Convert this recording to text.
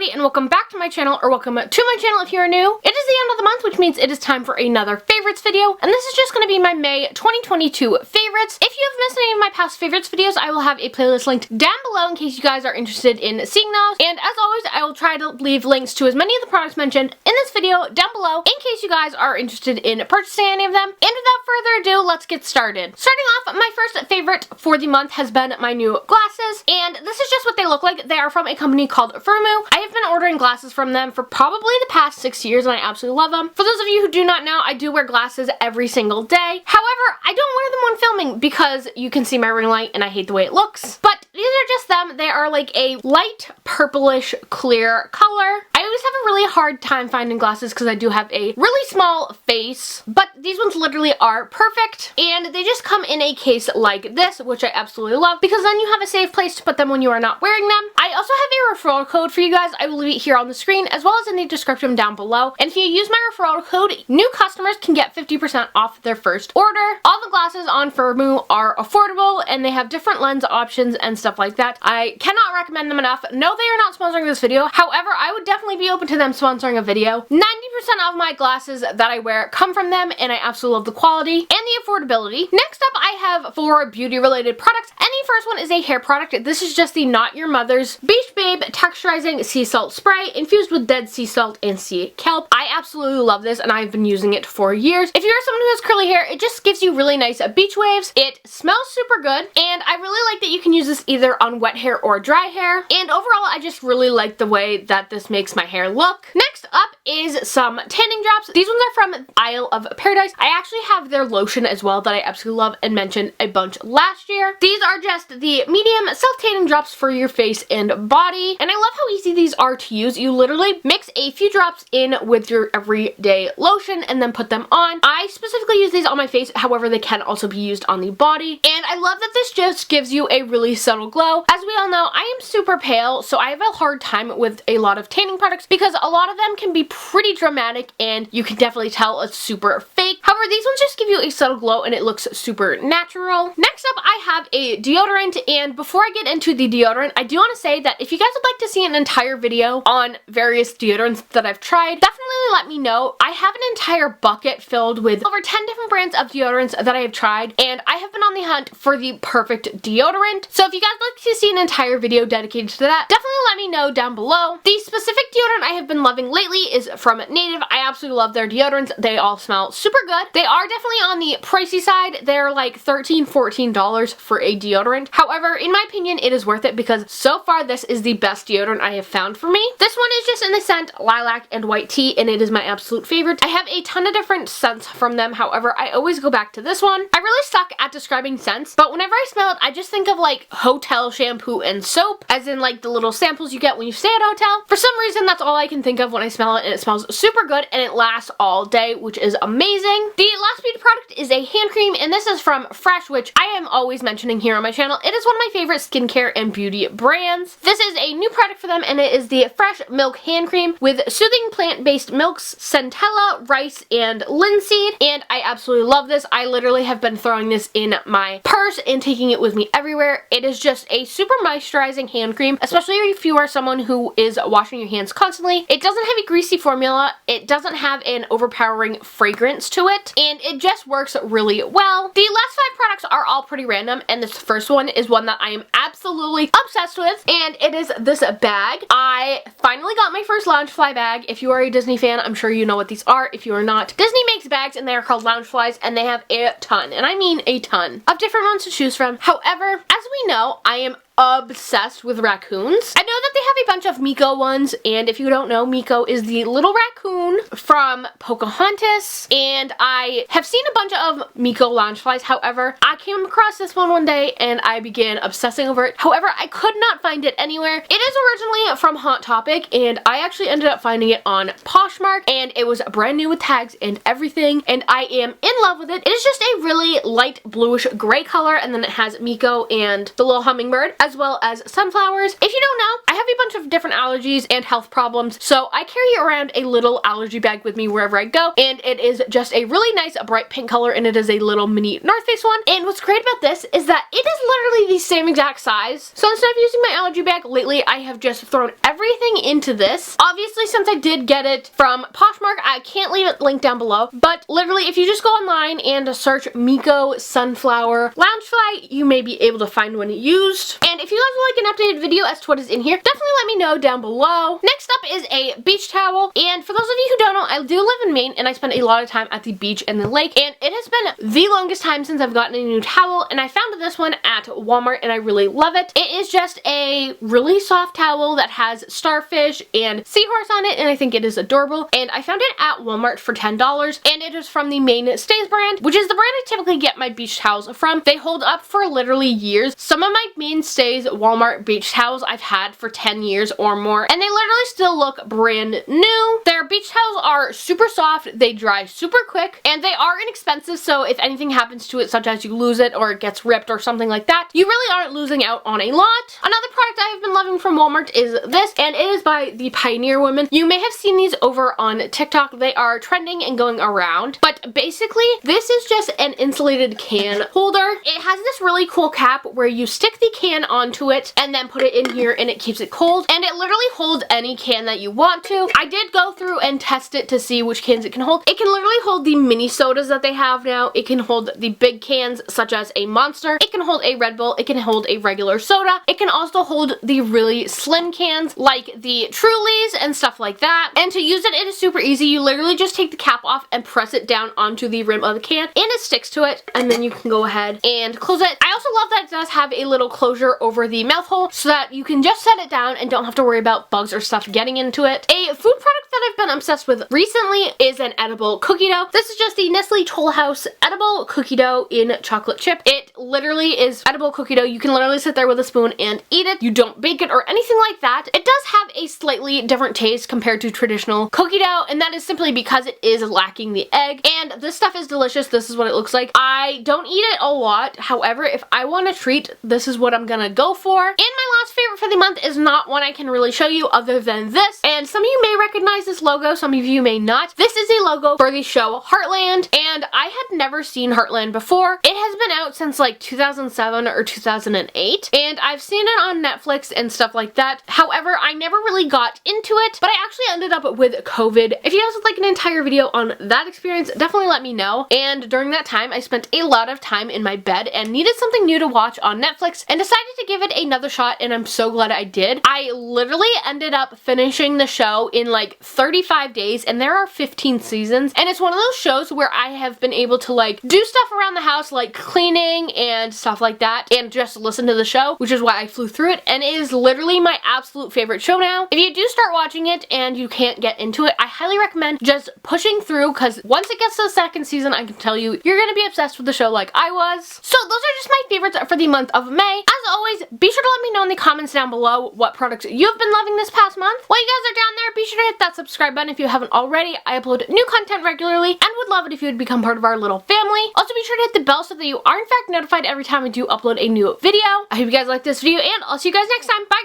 everybody, and welcome back to my channel, or welcome to my channel if you're new. It is the end of the month, which means it is time for another favorites video, and this is just going to be my May 2022 favorites. If you have missed any of my past favorites videos, I will have a playlist linked down below in case you guys are interested in seeing those, and as always, I will try to leave links to as many of the products mentioned in this video down below in case you guys are interested in purchasing any of them. And without further ado, let's get started. Starting off, my first favorite for the month has been my new glasses, and this is just what they look like. They are from a company called Firmoo. I have been ordering glasses from them for probably the past 6 years, and I absolutely love them. For those of you who do not know, I do wear glasses every single day. However, I don't wear them when filming because you can see my ring light and I hate the way it looks. But these are just them. They are like a light purplish clear color. I always have a really hard time finding glasses because I do have a really small face, but these ones literally are perfect, and they just come in a case like this, which I absolutely love because then you have a safe place to put them when you are not wearing them. I also have a referral code for you guys. I will leave it here on the screen as well as in the description down below, and if you use my referral code, new customers can get 50% off their first order. All the glasses on Firmoo are affordable and they have different lens options and stuff like that. I cannot recommend them enough. No, they are not sponsoring this video. However, I would definitely be open to them sponsoring a video. 90% of my glasses that I wear come from them, and I absolutely love the quality and the affordability. Next up, I have 4 beauty related products, and the first one is a hair product. This is just the Not Your Mother's Beach Babe Texturizing Sea Salt Spray infused with dead sea salt and sea kelp. I absolutely love this, and I've been using it for years. If you're someone who has curly hair, it just gives you really nice beach waves. It smells super good, and I really like that you can use this either on wet hair or dry hair, and overall I just really like the way that this makes my hair look. Next up is some tanning drops. These ones are from Isle of Paradise. I actually have their lotion as well that I absolutely love and mentioned a bunch last year. These are just the medium self-tanning drops for your face and body, and I love how easy these are to use. You literally mix a few drops in with your everyday lotion and then put them on. I specifically use these on my face, however they can also be used on the body, and I love that this just gives you a really subtle glow. As we all know, I am super pale, so I have a hard time with a lot of tanning products because a lot of them can be pretty dramatic and you can definitely tell it's super fake. However, these ones just give you a subtle glow and it looks super natural. Next up, I have a deodorant, and before I get into the deodorant, I do want to say that if you guys would like to see an entire video on various deodorants that I've tried, definitely let me know. I have an entire bucket filled with over 10 different brands of deodorants that I have tried, and I have been on the hunt for the perfect deodorant. So if you guys would like to see an entire video dedicated to that, definitely let me know down below. The specific deodorant I have been loving lately is from Native. I absolutely love their deodorants. They all smell super good. They are definitely on the pricey side. They're like $13, $14 for a deodorant. However, in my opinion, it is worth it because so far this is the best deodorant I have found for me. This one is just in the scent Lilac and White Tea, and it is my absolute favorite. I have a ton of different scents from them. However, I always go back to this one. I really suck at describing scents, but whenever I smell it, I just think of like hotel shampoo and soap, as in like the little samples you get when you stay at a hotel. For some reason, that's all I can think of when I smell it, and it smells super good and it lasts all day, which is amazing. The last beauty product is a hand cream, and this is from Fresh, which I am always mentioning here on my channel. It is one of my favorite skincare and beauty brands. This is a new product for them, and it is the Fresh Milk Hand Cream with soothing plant-based milks, centella, rice, and linseed, and I absolutely love this. I literally have been throwing this in my purse and taking it with me everywhere. It is just a super moisturizing hand cream, especially if you are someone who is washing your hands constantly. It doesn't have a greasy formula. It doesn't have an overpowering fragrance to it, and it just works really well. The last 5 products are all pretty random, and this first one is one that I am absolutely obsessed with, and it is this bag. I finally got my first Loungefly bag. If you are a Disney fan, I'm sure you know what these are. If you are not, Disney makes bags and they are called Loungeflies, and they have a ton, and I mean a ton, of different ones to choose from. However, as we know, I am obsessed with raccoons. I know that they have a bunch of Meeko ones, and if you don't know, Meeko is the little raccoon from Pocahontas, and I have seen a bunch of Meeko Loungeflies. However, I came across this one day and I began obsessing over it. However, I could not find it anywhere. It is originally from Hot Topic, and I actually ended up finding it on Poshmark, and it was brand new with tags and everything, and I am in love with it. It is just a really light bluish gray color, and then it has Meeko and the little hummingbird as well as sunflowers. If you don't know, I have a bunch of different allergies and health problems, so I carry around a little allergy bag with me wherever I go, and it is just a really nice bright pink color, and it is a little mini North Face one. And what's great about this is that it is literally the same exact size. So instead of using my allergy bag, lately I have just thrown everything into this. Obviously, since I did get it from Poshmark, I can't leave it linked down below, but literally if you just go online and search Meeko Sunflower Loungefly, you may be able to find one used. And if you guys would like an updated video as to what is in here, definitely let me know down below. Next up is a beach towel, and for those of you who don't know, I do live in Maine and I spend a lot of time at the beach and the lake, and it has been the longest time since I've gotten a new towel, and I found this one at Walmart and I really love it. It is just a really soft towel that has starfish and seahorse on it, and I think it is adorable, and I found it at Walmart for $10, and it is from the Mainstays brand, which is the brand I typically get my beach towels from. They hold up for literally years. Some of my Mainstays Walmart beach towels I've had for 10 years or more, and they literally still look brand new. Their beach towels are super soft, they dry super quick, and they are inexpensive, so if anything happens to it, such as you lose it or it gets ripped or something like that, you really aren't losing out on a lot. Another product I have been loving from Walmart is this, and it is by the Pioneer Women. You may have seen these over on TikTok. They are trending and going around, but basically this is just an insulated can holder. It has this really cool cap where you stick the can onto it and then put it in here, and it keeps it cold, and it literally holds any can that you want to. I did go through and test it to see which cans it can hold. It can literally hold the mini sodas that they have now. It can hold the big cans such as a Monster. It can hold a Red Bull. It can hold a regular soda. It can also hold the really slim cans like the Trulies and stuff like that. And to use it, it is super easy. You literally just take the cap off and press it down onto the rim of the can, and it sticks to it, and then you can go ahead and close it. I also love that it does have a little closure over the mouth hole so that you can just set it down and don't have to worry about bugs or stuff getting into it. A food product that I've been obsessed with recently is an edible cookie dough. This is just the Nestle Toll House edible cookie dough in chocolate chip. It literally is edible cookie dough. You can literally sit there with a spoon and eat it. You don't bake it or anything like that. It does have a slightly different taste compared to traditional cookie dough, and that is simply because it is lacking the egg, and this stuff is delicious. This is what it looks like. I don't eat it a lot. However, if I want a treat, this is what I'm gonna go for. And my last favorite for the month is not one I can really show you other than this, and some of you may recognize this logo, some of you may not. This is a logo for the show Heartland, and I had never seen Heartland before. It has been out since like 2007 or 2008, and I've seen it on Netflix and stuff like that. However, I never really got into it, but I actually ended up with COVID. If you guys would like an entire video on that experience, definitely let me know. And during that time, I spent a lot of time in my bed and needed something new to watch on Netflix and decided to give it another shot, and I'm so glad I did. I literally ended up finishing the show in like 35 days, and there are 15 seasons, and it's one of those shows where I have been able to like do stuff around the house like cleaning and stuff like that and just listen to the show, which is why I flew through it, and it is literally my absolute favorite show now. If you do start watching it and you can't get into it, I highly recommend just pushing through, because once it gets to the second season, I can tell you, you're gonna be obsessed with the show like I was. So those are just my favorites for the month of May. As always, be sure to let me know in the comments down below what products you've been loving this past month. While you guys are down there, be sure to hit that subscribe button if you haven't already. I upload new content regularly and would love it if you would become part of our little family. Also, be sure to hit the bell so that you are in fact notified every time I do upload a new video. I hope you guys like this video, and I'll see you guys next time. Bye!